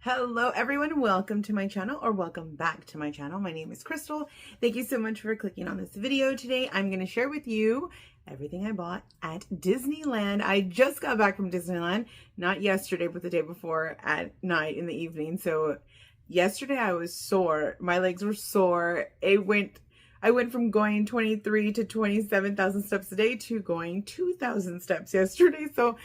Hello everyone, welcome to my channel or welcome back to my channel. My name is Crystal. Thank you so much for clicking on this video. Today I'm going to share with you everything I bought at Disneyland. I just got back from Disneyland, not yesterday, but the day before at night in the evening. So yesterday I was sore. My legs were sore. I went from going 23 to 27,000 steps a day to going 2,000 steps yesterday. So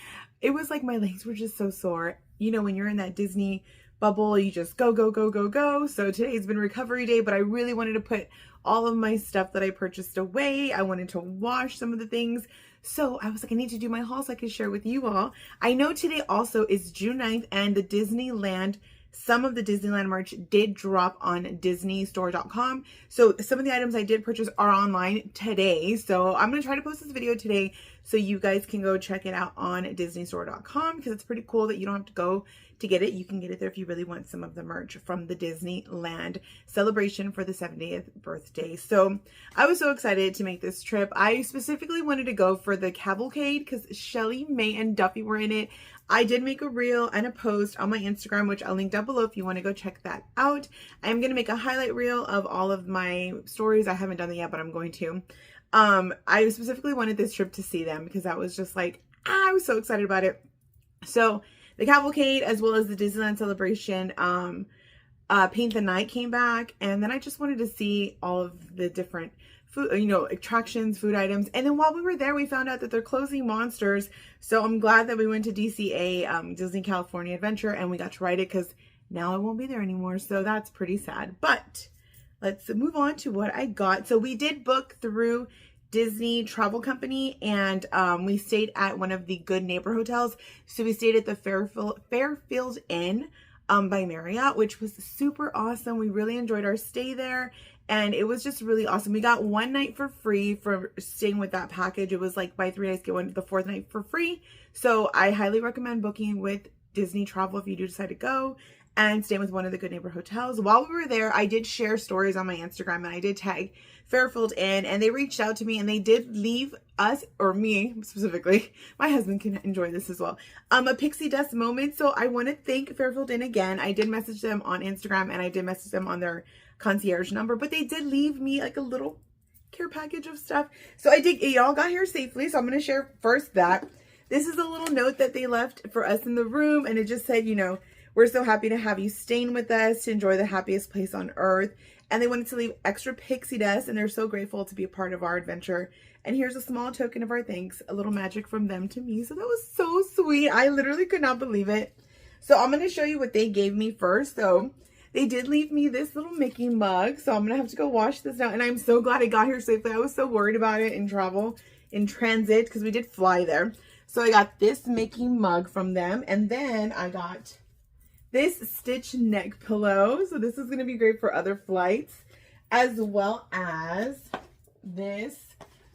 it was like my legs were just so sore. You know, when you're in that Disney bubble, you just go, go, go, go, go. So today's been recovery day, but I really wanted to put all of my stuff that I purchased away. I wanted to wash some of the things. So I was like, I need to do my haul so I can share with you all. I know today also is June 9th and the Disneyland, some of the Disneyland merch did drop on disneystore.com. So some of the items I did purchase are online today. So I'm going to try to post this video today so you guys can go check it out on disneystore.com because it's pretty cool that you don't have to go to get it. You can get it there if you really want some of the merch from the Disneyland celebration for the 70th birthday. So I was so excited to make this trip. I specifically wanted to go for the cavalcade because Shelly, May, and Duffy were in it. I did make a reel and a post on my Instagram, which I'll link down below if you want to go check that out. I'm going to make a highlight reel of all of my stories. I haven't done that yet, but I'm going to. I specifically wanted this trip to see them because that was just like, I was so excited about it. So the cavalcade as well as the Disneyland celebration, Paint the Night came back, and then I just wanted to see all of the different food, attractions, food items. And then while we were there, we found out that they're closing Monsters. So I'm glad that we went to DCA, Disney California Adventure, and we got to ride it because now I won't be there anymore. So that's pretty sad. But let's move on to what I got. So we did book through Disney Travel Company, and we stayed at one of the Good Neighbor hotels. So we stayed at the Fairfield Inn by Marriott, which was super awesome. We really enjoyed our stay there, and it was just really awesome. We got one night for free for staying with that package. It was like buy 3 nights, get one the 4th night for free. So I highly recommend booking with Disney Travel if you do decide to go and staying with one of the Good Neighbor hotels. While we were there, I did share stories on my Instagram, and I did tag Fairfield Inn, and they reached out to me, and they did leave us, or me specifically, my husband can enjoy this as well, a pixie dust moment. So I want to thank Fairfield Inn again. I did message them on Instagram, and I did message them on their concierge number, but they did leave me like a little care package of stuff. So I did, y'all got here safely. So I'm going to share first that. This is a little note that they left for us in the room, and it just said, we're so happy to have you staying with us to enjoy the happiest place on earth. And they wanted to leave extra pixie dust, and they're so grateful to be a part of our adventure. And here's a small token of our thanks, a little magic from them to me. So that was so sweet. I literally could not believe it. So I'm going to show you what they gave me first. So they did leave me this little Mickey mug. So I'm going to have to go wash this now. And I'm so glad I got here safely. I was so worried about it in transit, because we did fly there. So I got this Mickey mug from them. And then I got this Stitch neck pillow. So this is going to be great for other flights, as well as this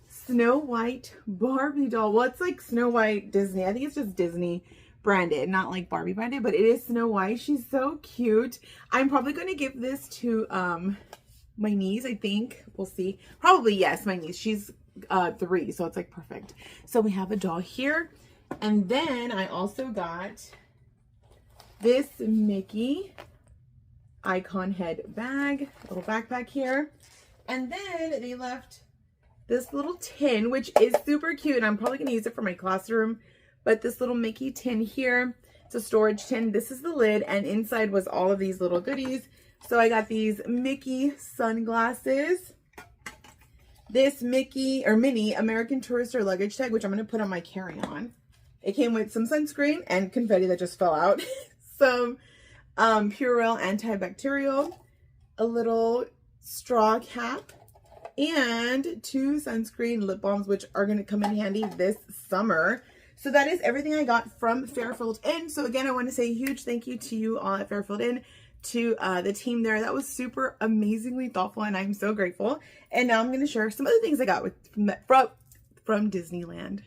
Snow White Barbie doll. Well, it's like Snow White Disney. I think it's just Disney branded, not like Barbie branded, but it is Snow White. She's so cute. I'm probably going to give this to my niece, I think. We'll see. Probably, yes, my niece. She's 3, so it's like perfect. So we have a doll here. And then I also got this Mickey icon head bag, little backpack here. And then they left this little tin, which is super cute, and I'm probably going to use it for my classroom. But this little Mickey tin here, it's a storage tin. This is the lid, and inside was all of these little goodies. So I got these Mickey sunglasses, this Minnie American Tourister luggage tag, which I'm going to put on my carry-on. It came with some sunscreen and confetti that just fell out. Some Purell antibacterial, a little straw cap, and 2 sunscreen lip balms, which are going to come in handy this summer. So that is everything I got from Fairfield Inn. So again, I want to say a huge thank you to you all at Fairfield Inn, to the team there. That was super amazingly thoughtful, and I'm so grateful. And now I'm going to share some other things I got from Disneyland.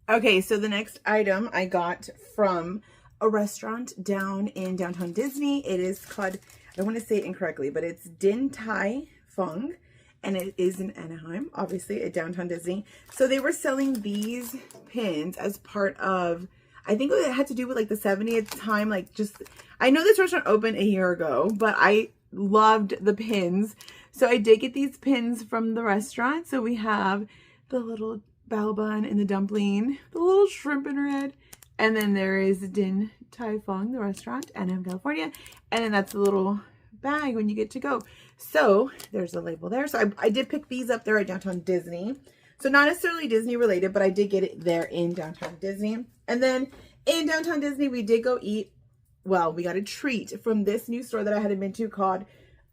Okay, so the next item I got from a restaurant down in downtown Disney. It is called, I don't want to say it incorrectly, but it's Din Tai Fung, and it is in Anaheim, obviously at downtown Disney. So they were selling these pins as part of, I think it had to do with like the 70th time. Like just, I know this restaurant opened a year ago, but I loved the pins. So I did get these pins from the restaurant. So we have the little bao bun and the dumpling, the little shrimp in red. And then there is Din Tai Fung, the restaurant, Anaheim, California. And then that's the little bag when you get to go. So there's the label there. So I did pick these up there at Downtown Disney. So not necessarily Disney related, but I did get it there in Downtown Disney. And then in Downtown Disney, we did go eat. Well, we got a treat from this new store that I hadn't been to called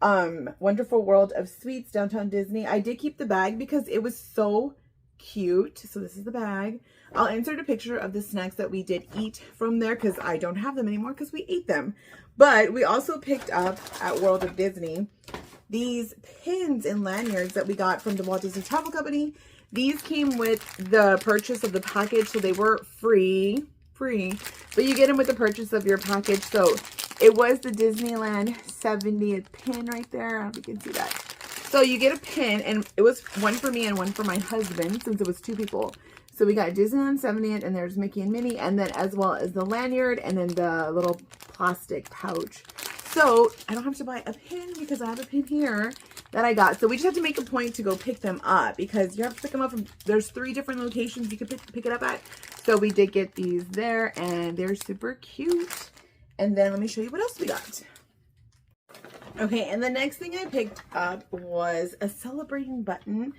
Wonderful World of Sweets, Downtown Disney. I did keep the bag because it was so cute. So this is the bag. I'll insert a picture of the snacks that we did eat from there because I don't have them anymore because we ate them. But we also picked up at World of Disney these pins and lanyards that we got from the Walt Disney Travel Company. These came with the purchase of the package, so they were free, but you get them with the purchase of your package. So it was the Disneyland 70th pin right there. I don't know if you can see that. So you get a pin, and it was one for me and one for my husband since it was 2 people. So we got Disneyland 70th, and there's Mickey and Minnie, and then as well as the lanyard and then the little plastic pouch. So I don't have to buy a pin because I have a pin here that I got. So we just have to make a point to go pick them up because you have to pick them up from, there's 3 different locations you can pick it up at. So we did get these there and they're super cute. And then let me show you what else we got. Okay, and the next thing I picked up was a celebrating button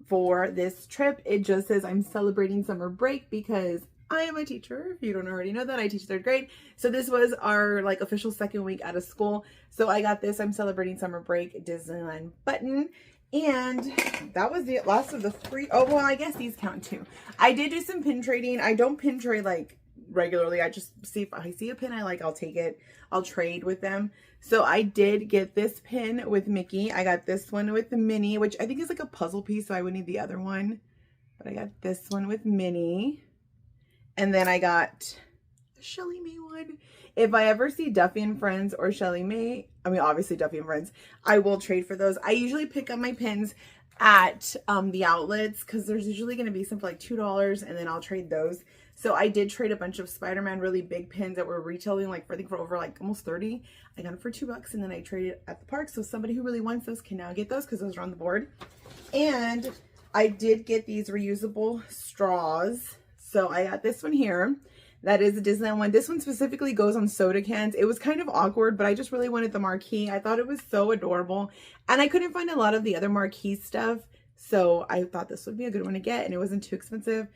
for this trip. It just says I'm celebrating summer break because I am a teacher. If you don't already know that, I teach 3rd grade. So this was our like official 2nd week out of school. So I got this I'm celebrating summer break Disneyland button. And that was the last of the 3. Oh, well, I guess these count too. I did do some pin trading. I don't pin trade like regularly. I just see if I see a pin I like, I'll take it. I'll trade with them. So I did get this pin with Mickey. I got this one with Minnie, which I think is like a puzzle piece. So I would need the other one. But I got this one with Minnie. And then I got the Shelly May one. If I ever see Duffy and Friends or Shelly May, I mean, obviously Duffy and Friends, I will trade for those. I usually pick up my pins at the outlets because there's usually going to be some for like $2 and then I'll trade those. So I did trade a bunch of Spider-Man really big pins that were retailing like I think for over like almost 30. I got them for $2 and then I traded at the park. So somebody who really wants those can now get those because those are on the board. And I did get these reusable straws. So I got this one here. That is a Disneyland one. This one specifically goes on soda cans. It was kind of awkward, but I just really wanted the marquee. I thought it was so adorable. And I couldn't find a lot of the other marquee stuff. So I thought this would be a good one to get. And it wasn't too expensive.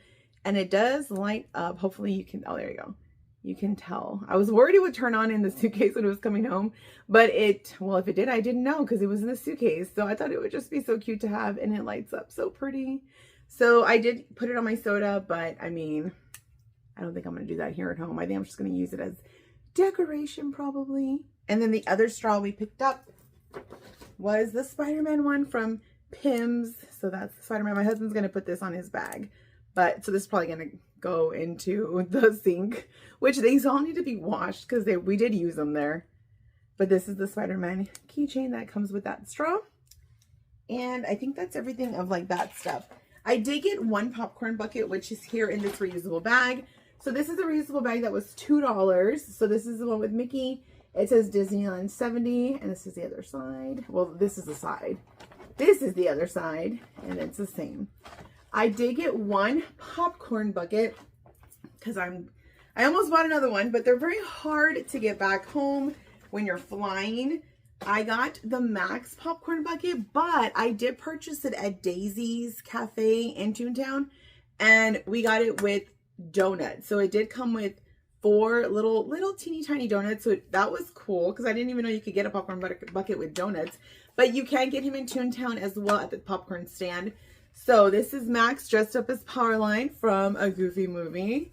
And it does light up. Hopefully you can, oh, there you go. You can tell. I was worried it would turn on in the suitcase when it was coming home. But it, well, if it did, I didn't know because it was in the suitcase. So I thought it would just be so cute to have. And it lights up so pretty. So I did put it on my soda, but I mean, I don't think I'm going to do that here at home. I think I'm just going to use it as decoration probably. And then the other straw we picked up was the Spider-Man one from Pim's. So that's Spider-Man. My husband's going to put this on his bag. But so this is probably going to go into the sink, which these all need to be washed because we did use them there. But this is the Spider-Man keychain that comes with that straw. And I think that's everything of like that stuff. I did get one popcorn bucket, which is here in this reusable bag. So this is a reusable bag that was $2. So this is the one with Mickey. It says Disneyland 70, and this is the other side. Well, this is the side. This is the other side, and it's the same. I did get one popcorn bucket because I almost bought another one, but they're very hard to get back home when you're flying. I got the Max popcorn bucket, but I did purchase it at Daisy's Cafe in Toontown, and we got it with donuts. So it did come with 4 little teeny tiny donuts. So that was cool because I didn't even know you could get a popcorn bucket with donuts, but you can get him in Toontown as well at the popcorn stand. So this is Max dressed up as Powerline from a Goofy movie,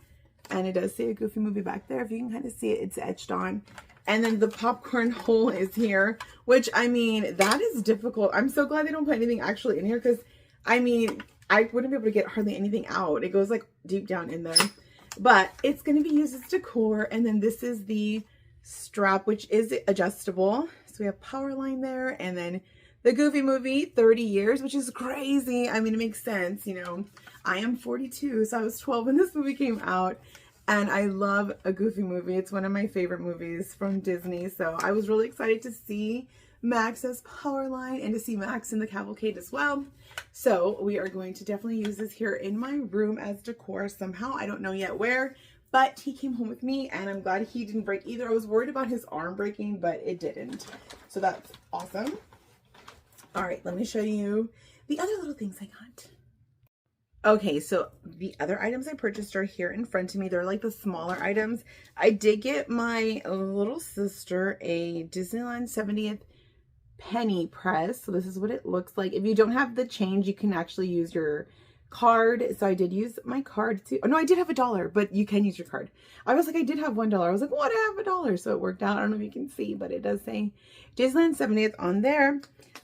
and it does say a Goofy movie back there. If you can kind of see it, it's etched on. And then the popcorn hole is here, which, I mean, that is difficult. I'm so glad they don't put anything actually in here because, I mean, I wouldn't be able to get hardly anything out. It goes, like, deep down in there. But it's going to be used as decor. And then this is the strap, which is adjustable. So we have Powerline there. And then the Goofy movie, 30 years, which is crazy. I mean, it makes sense, you know. I am 42, so I was 12 when this movie came out. And I love a Goofy movie. It's one of my favorite movies from Disney. So I was really excited to see Max as Powerline and to see Max in the cavalcade as well. So we are going to definitely use this here in my room as decor somehow. I don't know yet where, but he came home with me and I'm glad he didn't break either. I was worried about his arm breaking, but it didn't. So that's awesome. All right, let me show you the other little things I got. Okay, so the other items I purchased are here in front of me. They're like the smaller items. I did get my little sister a Disneyland 70th penny press. So this is what it looks like. If you don't have the change, you can actually use your card. So I did use my card too. Oh no, I did have $1, but you can use your card. I was like, I did have $1. I was like, what? I have $1. So it worked out. I don't know if you can see, but it does say Disneyland 70th on there.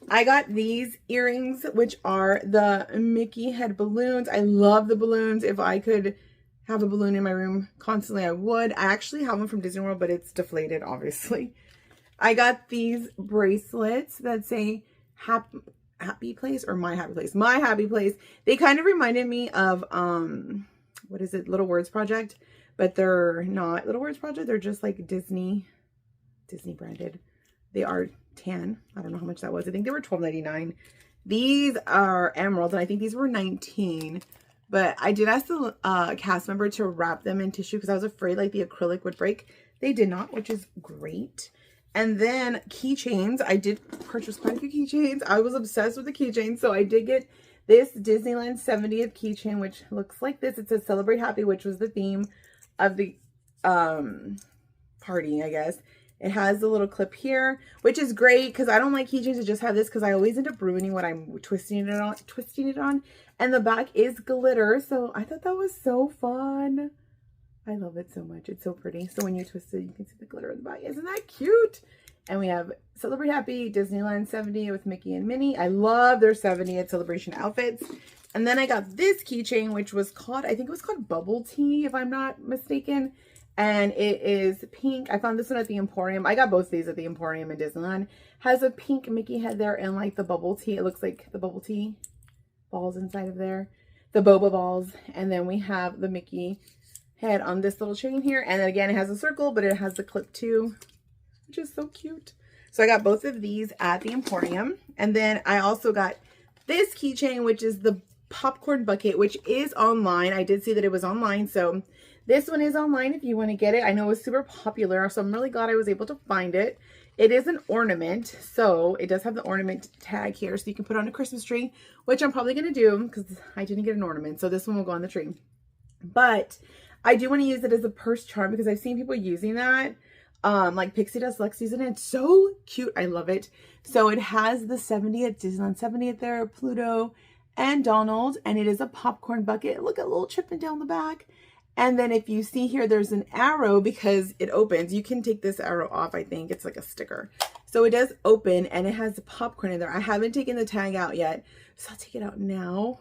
I got these earrings, which are the Mickey head balloons. I love the balloons. If I could have a balloon in my room constantly, I would. I actually have one from Disney World, but it's deflated, obviously. I got these bracelets that say happy place or my happy place. My happy place. They kind of reminded me of, what is it? Little Words Project, but they're not Little Words Project. They're just like Disney branded. They are tan. I don't know how much that was. I think they were $12.99. These are emeralds, and I think these were $19. But I did ask the cast member to wrap them in tissue because I was afraid like the acrylic would break. They did not, which is great. And then keychains. I did purchase quite a few keychains. I was obsessed with the keychains, so I did get this Disneyland 70th keychain, which looks like this. It says Celebrate Happy, which was the theme of the party, I guess. It has the little clip here, which is great because I don't like keychains that just have this because I always end up ruining what I'm twisting it on. And the back is glitter, so I thought that was so fun. I love it so much. It's so pretty. So when you twist it, you can see the glitter in the back. Isn't that cute? And we have Celebrate Happy Disneyland 70 with Mickey and Minnie. I love their 70th celebration outfits. And then I got this keychain, which was called, I think it was called Bubble Tea, if I'm not mistaken. And it is pink. I found this one at the Emporium. I got both these at the Emporium in Disneyland. Has a pink Mickey head there and like the bubble tea. It looks like the bubble tea balls inside of there. The boba balls. And then we have the Mickey head on this little chain here. And then again, it has a circle, but it has the clip too, which is so cute. So I got both of these at the Emporium. And then I also got this keychain, which is the popcorn bucket, which is online. I did see that it was online. So this one is online if you want to get it. I know it was super popular, so I'm really glad I was able to find it. It is an ornament, so it does have the ornament tag here, so you can put on a Christmas tree, which I'm probably going to do because I didn't get an ornament, so this one will go on the tree. But I do want to use it as a purse charm because I've seen people using that. Like Pixie Dust Lex using it. It's so cute. I love it. So it has the 70th, Disneyland 70th there, Pluto and Donald, and it is a popcorn bucket. Look at a little chipping down the back. And then if you see here, there's an arrow because it opens. You can take this arrow off, I think. It's like a sticker. So it does open and it has the popcorn in there. I haven't taken the tag out yet, so I'll take it out now.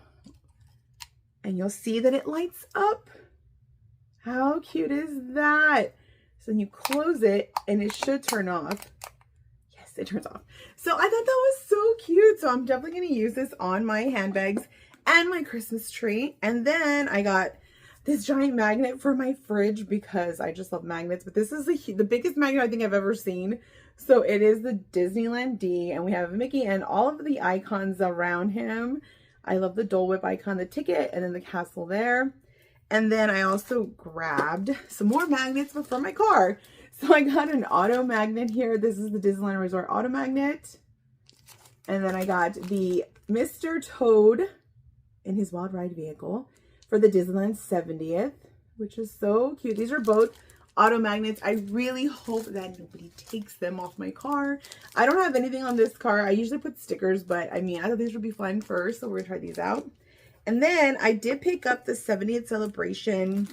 And you'll see that it lights up. How cute is that? So then you close it and it should turn off. Yes, it turns off. So I thought that was so cute. So I'm definitely going to use this on my handbags and my Christmas tree. And then I got this giant magnet for my fridge because I just love magnets. But this is the biggest magnet I think I've ever seen. So it is the Disneyland D, and we have Mickey and all of the icons around him. I love the Dole Whip icon, the ticket, and then the castle there. And then I also grabbed some more magnets for my car. So I got an auto magnet here. This is the Disneyland Resort auto magnet. And then I got the Mr. Toad in his Wild Ride vehicle for the Disneyland 70th, which is so cute. These are both auto magnets. I really hope that nobody takes them off my car. I don't have anything on this car. I usually put stickers, but I mean, I thought these would be fun first, so we're gonna try these out. And then I did pick up the 70th celebration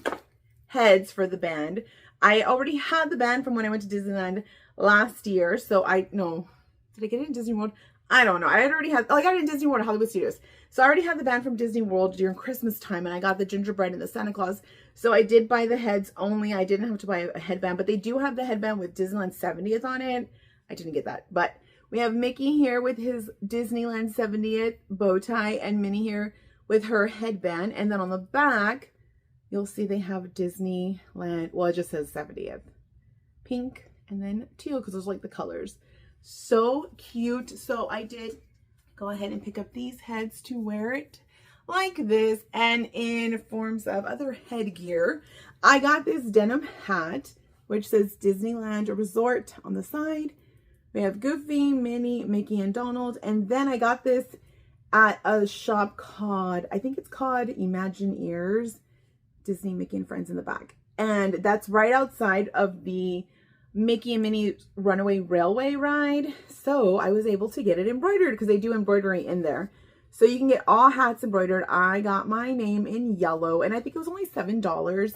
heads for the band. I already had the band from when I went to Disneyland last year, so did I get it in Disney World? I don't know. I had already had, I got it in Disney World at Hollywood Studios. So I already had the band from Disney World during Christmas time, and I got the gingerbread and the Santa Claus. So I did buy the heads only. I didn't have to buy a headband, but they do have the headband with Disneyland 70th on it. I didn't get that, but we have Mickey here with his Disneyland 70th bow tie and Minnie here with her headband. And then on the back, you'll see they have Disneyland. Well, it just says 70th. Pink and then teal because those are like the colors. So cute. So I did go ahead and pick up these heads to wear it like this, and in forms of other headgear, I got this denim hat which says Disneyland Resort on the side. We have Goofy, Minnie, Mickey, and Donald. And then I got this at a shop called, I think it's called Imagineers, Disney, Mickey, and Friends in the back. And that's right outside of the Mickey and Minnie Runaway Railway ride. So I was able to get it embroidered because they do embroidery in there. So you can get all hats embroidered. I got my name in yellow, and I think it was only $7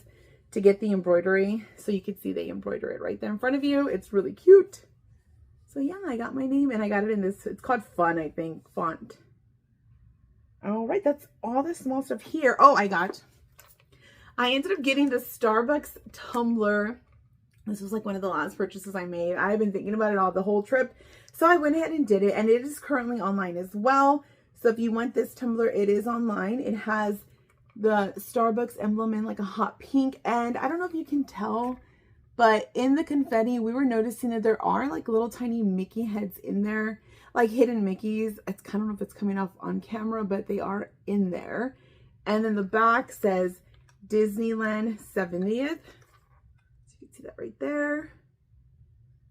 to get the embroidery. So you can see they embroider it right there in front of you. It's really cute. So yeah, I got my name, and I got it in this, it's called Fun, I think, font. All right, that's all the small stuff here. Oh, I ended up getting the Starbucks tumbler. This was like one of the last purchases I made. I've been thinking about it all the whole trip. So I went ahead and did it, and it is currently online as well. So if you want this tumbler, it is online. It has the Starbucks emblem in like a hot pink. And I don't know if you can tell, but in the confetti, we were noticing that there are like little tiny Mickey heads in there, like hidden Mickeys. I don't know if it's coming off on camera, but they are in there. And then the back says Disneyland 70th. So you can see that right there.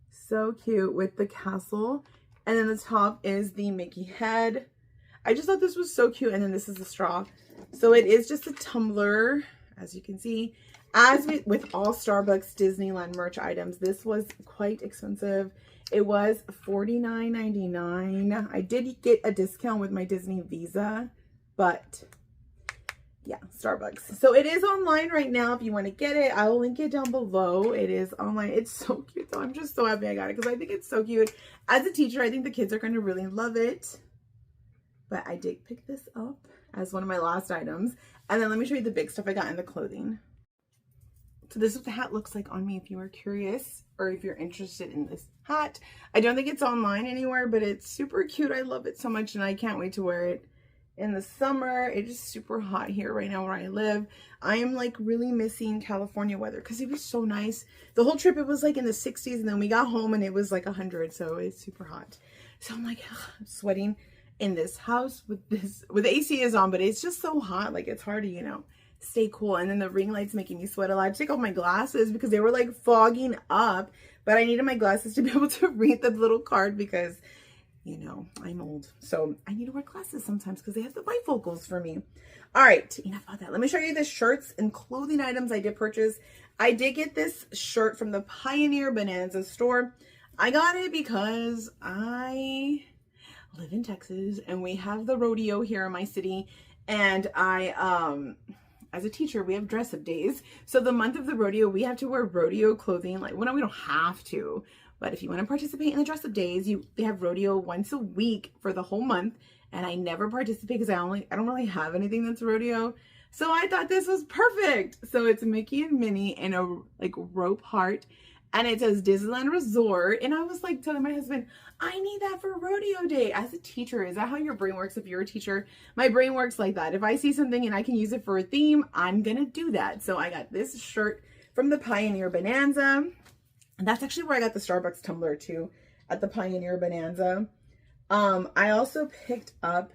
So cute with the castle. And then the top is the Mickey head. I just thought this was so cute. And then this is the straw. So it is just a tumbler, as you can see. With all Starbucks Disneyland merch items, this was quite expensive. It was $49.99. I did get a discount with my Disney Visa, but yeah, Starbucks. So it is online right now if you want to get it. I will link it down below. It is online. It's so cute though. I'm just so happy I got it because I think it's so cute. As a teacher, I think the kids are going to really love it. But I did pick this up as one of my last items. And then let me show you the big stuff I got in the clothing. So this is what the hat looks like on me if you are curious or if you're interested in this hat. I don't think it's online anywhere, but it's super cute. I love it so much and I can't wait to wear it in the summer. It is super hot here right now where I live. I am like really missing California weather because it was so nice. The whole trip it was like in the 60s and then we got home and it was like 100, so it's super hot. So I'm like I'm sweating in this house with the AC is on, but it's just so hot. Like it's hard to, you know, stay cool. And then the ring light's making me sweat a lot. I had to take off my glasses because they were like fogging up, but I needed my glasses to be able to read the little card because, you know, I'm old. So I need to wear glasses sometimes because they have the bifocals for me. All right, enough about that. Let me show you the shirts and clothing items I did purchase. I did get this shirt from the Pioneer Bonanza store. I got it because I live in Texas and we have the rodeo here in my city, and as a teacher we have dress up days. So the month of the rodeo we have to wear rodeo clothing. Like, well, no, we don't have to, but if you want to participate in the dress up days, they have rodeo once a week for the whole month, and I never participate because I don't really have anything that's rodeo. So I thought this was perfect. So it's Mickey and Minnie in a like rope heart, and it says Disneyland Resort. And I was like telling my husband, I need that for rodeo day. As a teacher, is that how your brain works? If you're a teacher, my brain works like that. If I see something and I can use it for a theme, I'm gonna do that. So I got this shirt from the Pioneer Bonanza. And that's actually where I got the Starbucks tumbler too, at the Pioneer Bonanza. I also picked up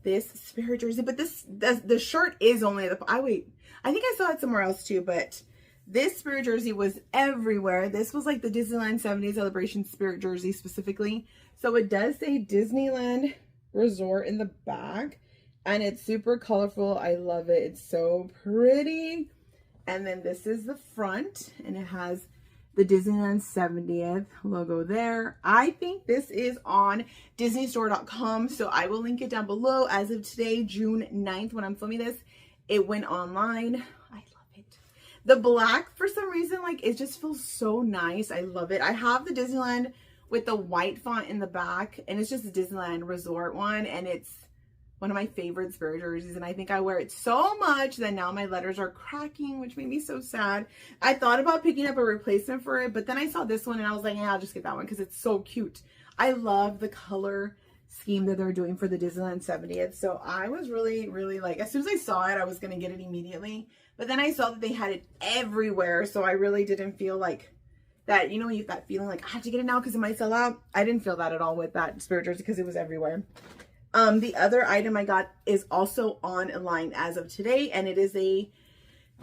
this Spirit jersey, but the shirt is only at the, I think I saw it somewhere else too, but this Spirit jersey was everywhere. This was like the Disneyland 70th Celebration Spirit jersey specifically. So it does say Disneyland Resort in the back, and it's super colorful. I love it. It's so pretty. And then this is the front, and it has the Disneyland 70th logo there. I think this is on disneystore.com, so I will link it down below. As of today, June 9th, when I'm filming this, it went online. I love it. The black, for some reason, like, it just feels so nice. I love it. I have the Disneyland with the white font in the back, and it's just the Disneyland Resort one, and it's one of my favorite Spirit jerseys, and I think I wear it so much that now my letters are cracking, which made me so sad. I thought about picking up a replacement for it, but then I saw this one and I was like, yeah, I'll just get that one because it's so cute. I love the color scheme that they're doing for the Disneyland 70th. So I was really, really like, as soon as I saw it, I was going to get it immediately. But then I saw that they had it everywhere, so I really didn't feel like that, you know, you that feeling like I have to get it now because it might sell out. I didn't feel that at all with that spirit jersey because it was everywhere. The other item I got is also online as of today, and it is a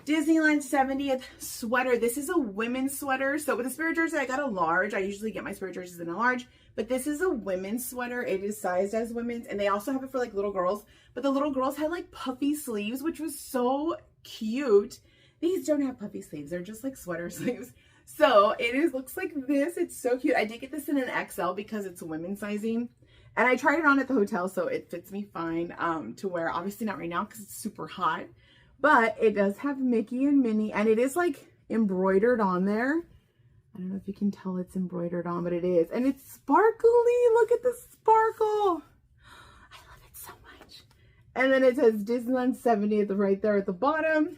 Disneyland 70th sweater. This is a women's sweater. So with the spirit jersey, I got a large. I usually get my spirit jerseys in a large, but this is a women's sweater. It is sized as women's, and they also have it for like little girls, but the little girls had like puffy sleeves, which was so cute. These don't have puffy sleeves. They're just like sweater sleeves. So it is, looks like this. It's so cute. I did get this in an XL because it's women's sizing. And I tried it on at the hotel, so it fits me fine to wear. Obviously not right now because it's super hot. But it does have Mickey and Minnie, and it is like embroidered on there. I don't know if you can tell it's embroidered on, but it is. And it's sparkly. Look at the sparkle. I love it so much. And then it says Disneyland 70th right there at the bottom.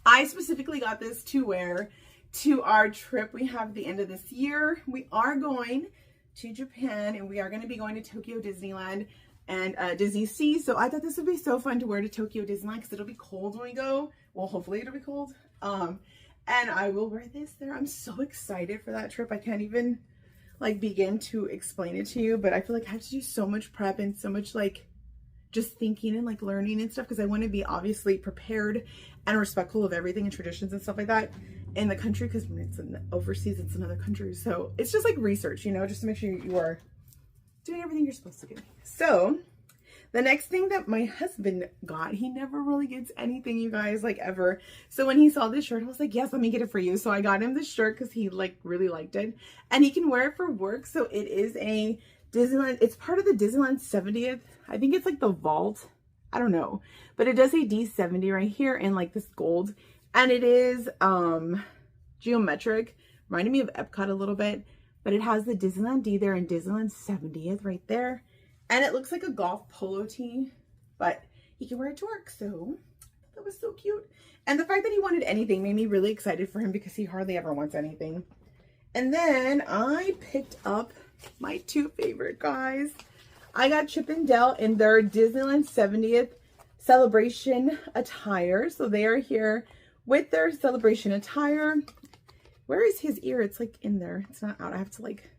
I specifically got this to wear to our trip we have at the end of this year. We are going to Japan, and we are going to be going to Tokyo Disneyland and Disney Sea. So I thought this would be so fun to wear to Tokyo Disneyland because it'll be cold when we go. Well, hopefully it'll be cold. And I will wear this there. I'm so excited for that trip. I can't even like begin to explain it to you, but I feel like I have to do so much prep and so much like just thinking and like learning and stuff because I want to be obviously prepared and respectful of everything and traditions and stuff like that in the country, because when it's in overseas, it's another country. So it's just like research, you know, just to make sure you are doing everything you're supposed to do. So the next thing that my husband got, he never really gets anything, you guys, like ever. So when he saw this shirt, I was like, yes, let me get it for you. So I got him this shirt because he like really liked it, and he can wear it for work. So it is a Disneyland, it's part of the Disneyland 70th. I think it's like the vault. I don't know, but it does say D70 right here in like this gold. And it is geometric, reminding me of Epcot a little bit, but it has the Disneyland D there and Disneyland 70th right there. And it looks like a golf polo tee, but he can wear it to work. So that was so cute. And the fact that he wanted anything made me really excited for him because he hardly ever wants anything. And then I picked up my two favorite guys. I got Chip and Dale in their Disneyland 70th celebration attire. So they are here with their celebration attire. Where is his ear? It's like in there. It's not out. I have to like,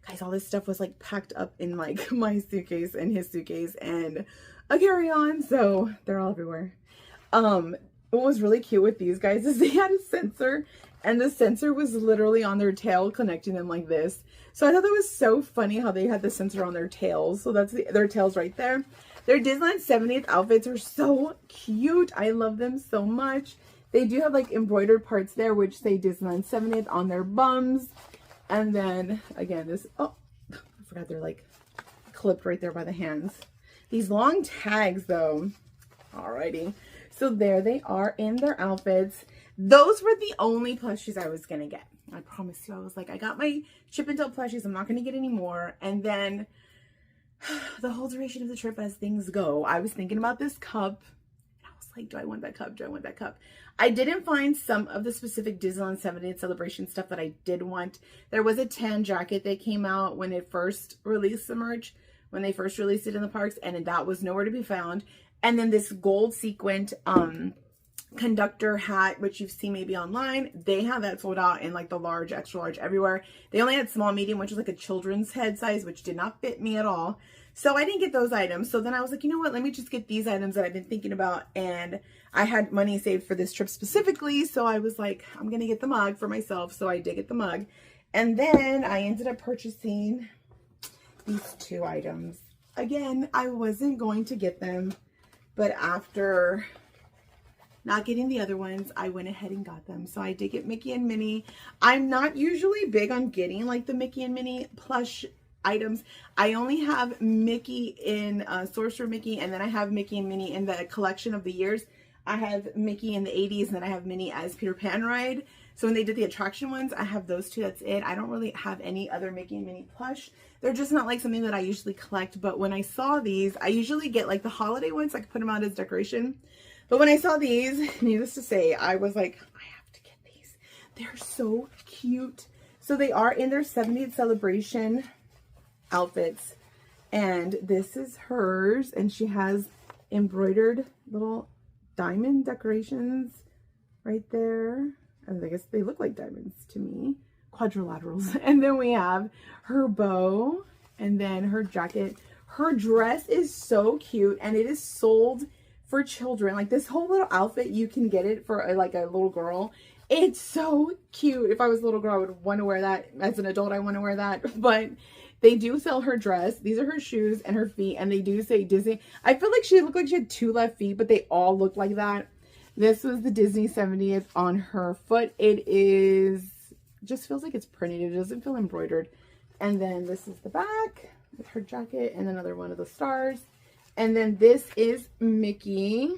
guys, all this stuff was like packed up in like my suitcase and his suitcase and a carry-on. So they're all everywhere. What was really cute with these guys is they had a sensor, and the sensor was literally on their tail, connecting them like this. So I thought that was so funny how they had the sensor on their tails. So that's their tails right there. Their Disneyland 70th outfits are so cute. I love them so much. They do have like embroidered parts there, which say Disneyland 70th on their bums. And then again, this, oh, I forgot they're like clipped right there by the hands. These long tags though. Alrighty. So there they are in their outfits. Those were the only plushies I was going to get. I promise you. I was like, I got my Chip and Dale plushies. I'm not going to get any more. And then the whole duration of the trip, as things go, I was thinking about this cup. I was like, do I want that cup? Do I want that cup? I didn't find some of the specific Disneyland 70th celebration stuff that I did want. There was a tan jacket that came out when it first released the merch, when they first released it in the parks, and that was nowhere to be found. And then this gold sequined conductor hat, which you've seen maybe online, they have that sold out in like the large, extra large, everywhere. They only had small, medium, which was like a children's head size, which did not fit me at all. So I didn't get those items. So then I was like, you know what, let me just get these items that I've been thinking about. And I had money saved for this trip specifically. So I was like, I'm going to get the mug for myself. So I did get the mug. And then I ended up purchasing these two items. Again, I wasn't going to get them, but after not getting the other ones, I went ahead and got them. So I did get Mickey and Minnie. I'm not usually big on getting like the Mickey and Minnie plush items. I only have Mickey in Sorcerer Mickey, and then I have Mickey and Minnie in the collection of the years. I have Mickey in the 80s, and then I have Minnie as Peter Pan ride. So when they did the attraction ones, I have those two. That's it. I don't really have any other Mickey and Minnie plush. They're just not like something that I usually collect. But when I saw these, I usually get like the holiday ones. I can put them out as decoration. But when I saw these, needless to say, I was like, I have to get these. They're so cute. So they are in their 70th celebration outfits. And this is hers. And she has embroidered little diamond decorations right there. And I guess they look like diamonds to me. Quadrilaterals. And then we have her bow and then her jacket. Her dress is so cute and it is sold for children. Like this whole little outfit, you can get it for like a little girl. It's so cute. If I was a little girl, I would want to wear that. As an adult, I want to wear that. But they do sell her dress. These are her shoes and her feet. And they do say Disney. I feel like she looked like she had 2 left feet, but they all look like that. This was the Disney 70th on her foot. It is, just feels like it's printed. It doesn't feel embroidered. And then this is the back with her jacket and another one of the stars. And then this is Mickey,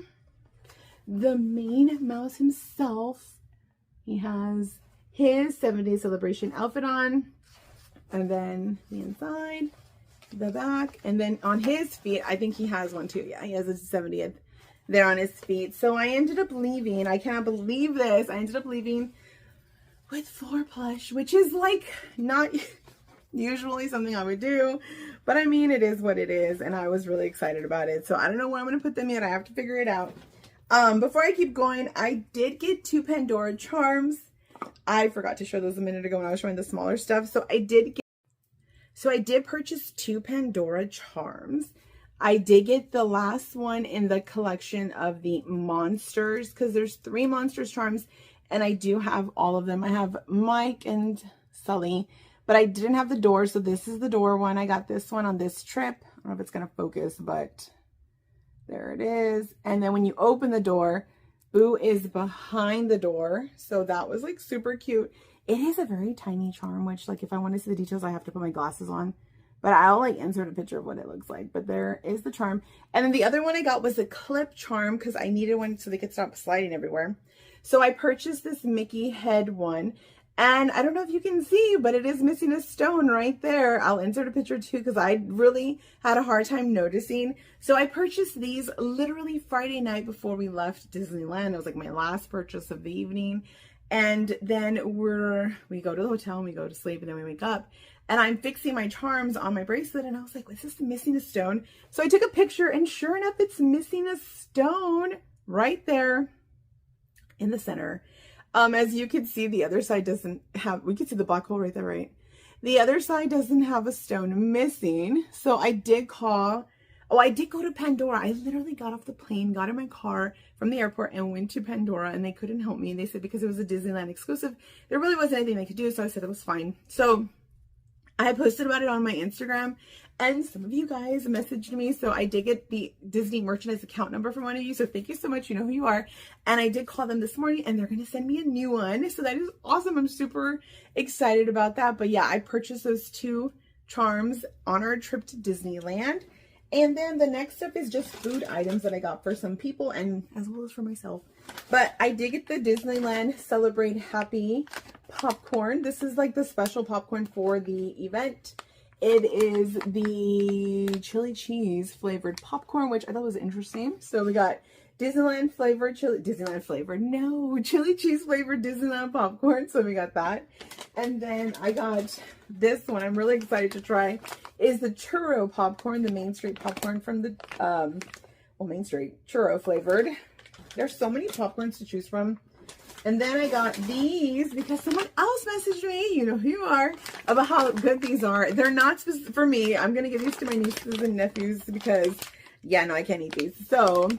the main mouse himself. He has his 70th celebration outfit on. And then the inside, the back, and then on his feet, I think he has one too. Yeah, he has his 70th there on his feet. So I ended up leaving. I cannot believe this. I ended up leaving with 4 plush, which is like not usually something I would do. But I mean, it is what it is. And I was really excited about it. So I don't know where I'm going to put them yet. I have to figure it out. Before I keep going, I did get 2 Pandora charms. I forgot to show those a minute ago when I was showing the smaller stuff. So I did purchase 2 Pandora charms. I did get the last one in the collection of the monsters because there's 3 monsters charms and I do have all of them. I have Mike and Sully, but I didn't have the door. So this is the door one. I got this one on this trip. I don't know if it's going to focus, but there it is. And then when you open the door, Boo is behind the door. So that was like super cute. It is a very tiny charm, which like if I want to see the details, I have to put my glasses on. But I'll like insert a picture of what it looks like. But there is the charm. And then the other one I got was a clip charm because I needed one so they could stop sliding everywhere. So I purchased this Mickey head one. And I don't know if you can see, but it is missing a stone right there. I'll insert a picture too because I really had a hard time noticing. So I purchased these literally Friday night before we left Disneyland. It was like my last purchase of the evening. And then we go to the hotel and we go to sleep and then we wake up and I'm fixing my charms on my bracelet and I was like, was this missing a stone? So I took a picture and sure enough, it's missing a stone right there in the center. As you can see, the other side doesn't have, we can see the black hole right there, right? The other side doesn't have a stone missing. So I did call, I did go to Pandora. I literally got off the plane, got in my car from the airport and went to Pandora and they couldn't help me. They said because it was a Disneyland exclusive, there really wasn't anything they could do. So I said it was fine. So I posted about it on my Instagram and some of you guys messaged me. So I did get the Disney merchandise account number from one of you. So thank you so much. You know who you are. And I did call them this morning and they're going to send me a new one. So that is awesome. I'm super excited about that. But yeah, I purchased those 2 charms on our trip to Disneyland. And then the next step is just food items that I got for some people and as well as for myself. But I did get the Disneyland Celebrate Happy popcorn. This is like the special popcorn for the event. It is the chili cheese flavored popcorn, which I thought was interesting. So we got Disneyland flavored chili cheese flavored Disneyland popcorn. So we got that. And then I got this one I'm really excited to try is the churro popcorn, the Main Street popcorn from the, Main Street churro flavored. There's so many popcorns to choose from. And then I got these because someone else messaged me, you know who you are, about how good these are. They're not specific for me. I'm going to give these to my nieces and nephews because, yeah, no, I can't eat these. So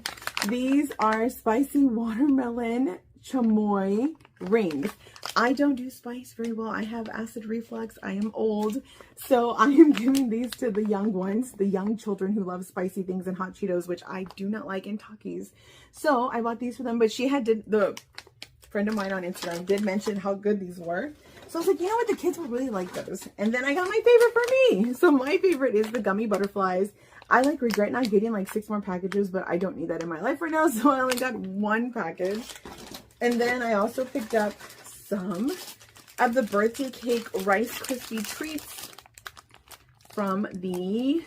these are spicy watermelon chamoy rings. I don't do spice very well. I have acid reflux. I am old. So I am giving these to the young ones, the young children who love spicy things and hot Cheetos, which I do not like, and Takis. So I bought these for them, but the friend of mine on Instagram did mention how good these were. So I was like, you know what? The kids will really like those. And then I got my favorite for me. So my favorite is the gummy butterflies. I like regret not getting like 6 more packages, but I don't need that in my life right now. So I only got 1 package. And then I also picked up some of the birthday cake Rice Krispie treats from the,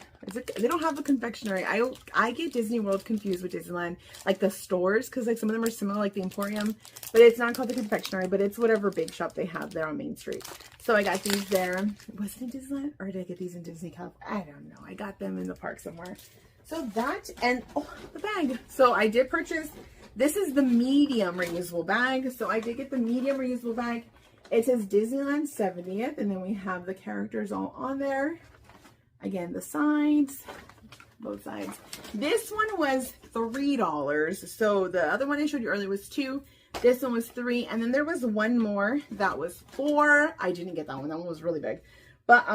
they don't have a confectionery. I get Disney World confused with Disneyland, like the stores, because like some of them are similar, like the Emporium, but it's not called the confectionery, but it's whatever big shop they have there on Main Street. So I got these there. Was it in Disneyland or did I get these in Disney California? I don't know. I got them in the park somewhere. So that, and oh, the bag. So I did purchase This is the medium reusable bag. So I did get the medium reusable bag. It says Disneyland 70th, and then we have the characters all on there. Again, the sides, both sides. This one was $3. So the other one I showed you earlier was $2. This one was $3. And then there was one more that was $4. I didn't get that one. That one was really big. But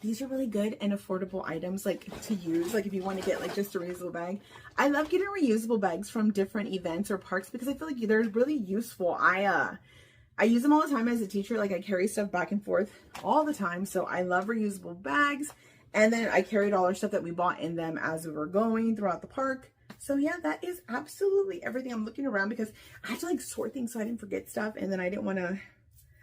these are really good and affordable items, like, to use, like, if you want to get, like, just a reusable bag. I love getting reusable bags from different events or parks because I feel like they're really useful. I use them all the time as a teacher. Like, I carry stuff back and forth all the time. So I love reusable bags. And then I carried all our stuff that we bought in them as we were going throughout the park. So yeah, that is absolutely everything. I'm looking around because I have to, like, sort things so I didn't forget stuff. And then I didn't want to,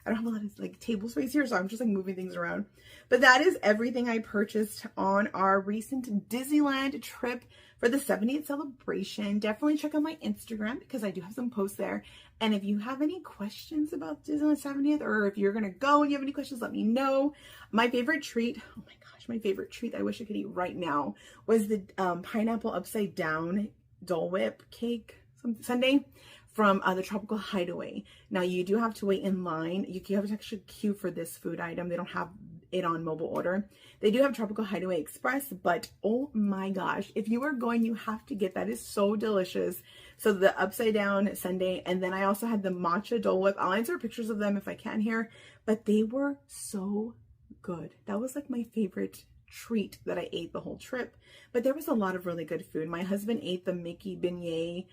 I don't have a lot of, like, table space here, so I'm just, like, moving things around. But that is everything I purchased on our recent Disneyland trip for the 70th celebration. Definitely check out my Instagram because I do have some posts there. And if you have any questions about Disneyland 70th, or if you're going to go and you have any questions, let me know. My favorite treat, oh my gosh, my favorite treat I wish I could eat right now was the pineapple upside down Dole Whip cake sundae from the Tropical Hideaway. Now, you do have to wait in line. You have to actually queue for this food item. They don't have it on mobile order. They do have Tropical Hideaway Express, but oh my gosh, if you are going, you have to get that. It's so delicious. So the upside down sundae, and then I also had the matcha Dole Whip. I'll insert pictures of them if I can here, but they were so good. That was, like, my favorite treat that I ate the whole trip. But there was a lot of really good food. My husband ate the Mickey beignet,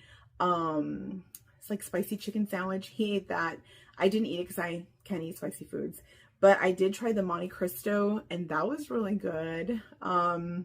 it's like spicy chicken sandwich. He ate that. I didn't eat it because I can't eat spicy foods. But I did try the Monte Cristo, and that was really good. The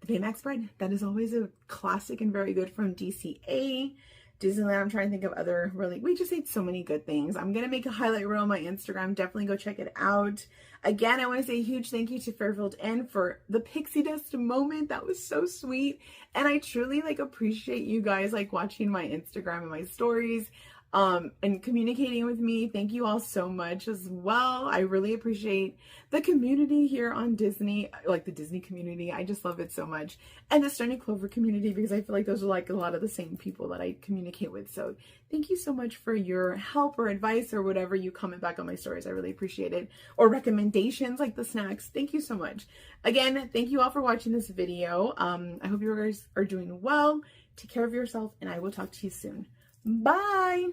Baymax bread, that is always a classic and very good from DCA. Disneyland, I'm trying to think of other we just ate so many good things. I'm going to make a highlight reel on my Instagram. Definitely go check it out. Again, I want to say a huge thank you to Fairfield Inn for the pixie dust moment. That was so sweet. And I truly, like, appreciate you guys, like, watching my Instagram and my stories. And communicating with me. Thank you all so much as well. I really appreciate the community here on Disney, like the Disney community. I just love it so much. And the Sturdy Clover community, because I feel like those are, like, a lot of the same people that I communicate with. So thank you so much for your help or advice or whatever you comment back on my stories. I really appreciate it. Or recommendations like the snacks. Thank you so much. Again, thank you all for watching this video. I hope you guys are doing well. Take care of yourself, and I will talk to you soon. Bye.